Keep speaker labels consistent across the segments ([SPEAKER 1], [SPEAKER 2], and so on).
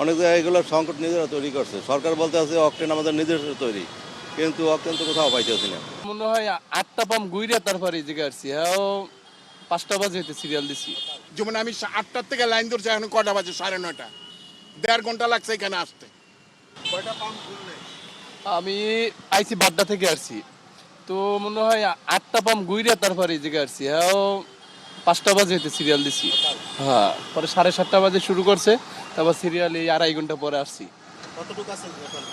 [SPEAKER 1] অনেক জায়গায় এগুলো সংকট নিজেরা তৈরি করছে। সরকার বলতে আছে অকটেন আমাদের নিজস্ব তৈরি, কিন্তু অকটেন তো কোথাও পাইতেছি না।
[SPEAKER 2] মনে হয় 8টা পাম্প ঘুরে তারপরে এই জায়গায় আসছি। হ্যাঁ, 5টা বাজে হইতে সিরিয়াল দিছি।
[SPEAKER 3] যেমন আমি 8টার থেকে লাইন ধরছি, এখন কটা বাজে? 9:30। 1.5 ঘন্টা লাগছে এখানে আসতে।
[SPEAKER 2] আমি আইছি বাড্ডা থেকে আসছি, তো মনে হয় 8টা পাম্প ঘুরে তারপরে এই জায়গায় আসছি। হ্যাঁ, 5টা বাজে হইতে সিরিয়াল দিছি। হ্যাঁ, পরে 7:30 বাজে শুরু করছে, তারপর সিরিয়াল এই 2.5 ঘন্টা পরে আসছি।
[SPEAKER 4] কতটুকু আছে এখন?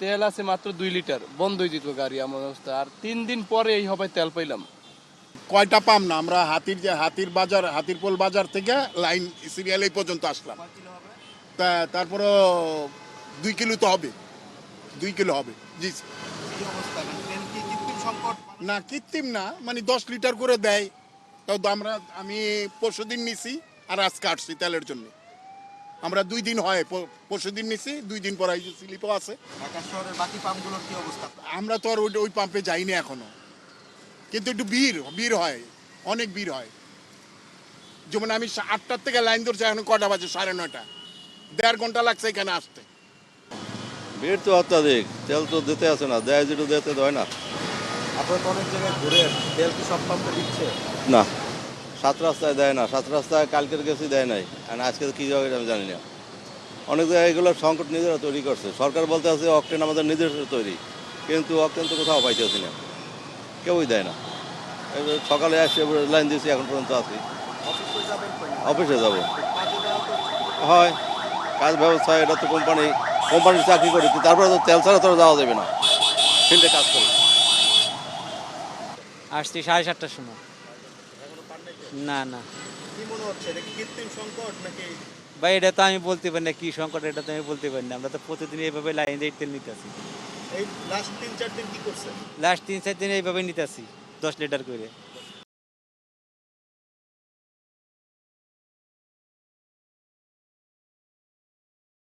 [SPEAKER 2] তেল আছে মাত্র 2 লিটার, বন্ধ হয়ে যেত গাড়ি আমার অবস্থা। আর 3 দিন পরে এই হবে তেল পাইলাম।
[SPEAKER 3] কয়টা পাম না, আমরা হাতিরপোল বাজার থেকে লাইন সিরিয়াল এই পর্যন্ত আসলাম। তারপরে 2 কিলো তো হবে, 2 কিলো হবে। জি
[SPEAKER 4] কি অবস্থা? মানে ট্রেন কি কৃত্রিম সংকট?
[SPEAKER 3] না, কৃত্রিম না, মানে 10 লিটার করে দেয়। তাও তো আমি পরশুদিন নিছি আর আজকে আসছি তেলের জন্য। আমরা 2 দিন হয়, পরশুদিন নিছি, 2 দিন পর স্লিপও আছে।
[SPEAKER 4] ঢাকা শহরের বাকি পাম্পগুলোর কি অবস্থা?
[SPEAKER 3] আমরা তো আর ওই পাম্পে যাইনি এখনো, কিন্তু একটু ভিড় হয়, অনেক ভিড় হয়। যেমন আমি 8টার থেকে লাইন ধরছি, এখন কটা বাজে? 9:30। 1.5 ঘন্টা লাগছে এখানে আসতে।
[SPEAKER 1] ভিড় তো অত্যাধিক, তেল তো দিতে আছে না, দেয় যেটু দিতে দেয় না।
[SPEAKER 4] আপনারা তো অনেক জায়গায় ঘুরেন, তেল কি সব পাম্পে দিচ্ছে?
[SPEAKER 1] না, 7 রাস্তায় দেয় না, 7 রাস্তায় কালকের গেছি দেয় নাই, আর আজকে কী হবে আমি জানি না। অনেক জায়গায় এগুলো সংকট নিজেরা তৈরি করছে। সরকার বলতে আছে অকটেন আমাদের নিজস্ব তৈরি, কিন্তু অকটেন তো কোথাও পাইতেছি না, কেউই দেয় না। এবার সকালে আসে লাইন দিয়েছি, এখন পর্যন্ত আছি।
[SPEAKER 4] অফিসে যাবেন কই?
[SPEAKER 1] অফিসে যাব,
[SPEAKER 4] কাজে যাওয়া তো
[SPEAKER 1] হয় কাজ ব্যবস্থা, এটা তো কোম্পানির চাকরি করি, তারপরে তো তেল ছাড়া তো যাওয়া যাবে না, ফিল্ডে কাজ করি।
[SPEAKER 5] আসছি 7:30টার সময়।
[SPEAKER 4] এখনো পান নাই তো?
[SPEAKER 5] না না
[SPEAKER 4] কি মনে হচ্ছে, এটা কি কৃত্রিম সংকট নাকি?
[SPEAKER 5] ভাই, এটা তো আমি বলতে পারি না কি সংকট, এটা তো আমি বলতে পারি না। আমরা তো প্রতিদিন এইভাবে লাইন দিয়ে তেল নিতেছি।
[SPEAKER 4] এই লাস্ট 3-4 দিন কি করছেন?
[SPEAKER 5] লাস্ট 3-4 দিন এইভাবে নিতেছি 10 লিটার করে।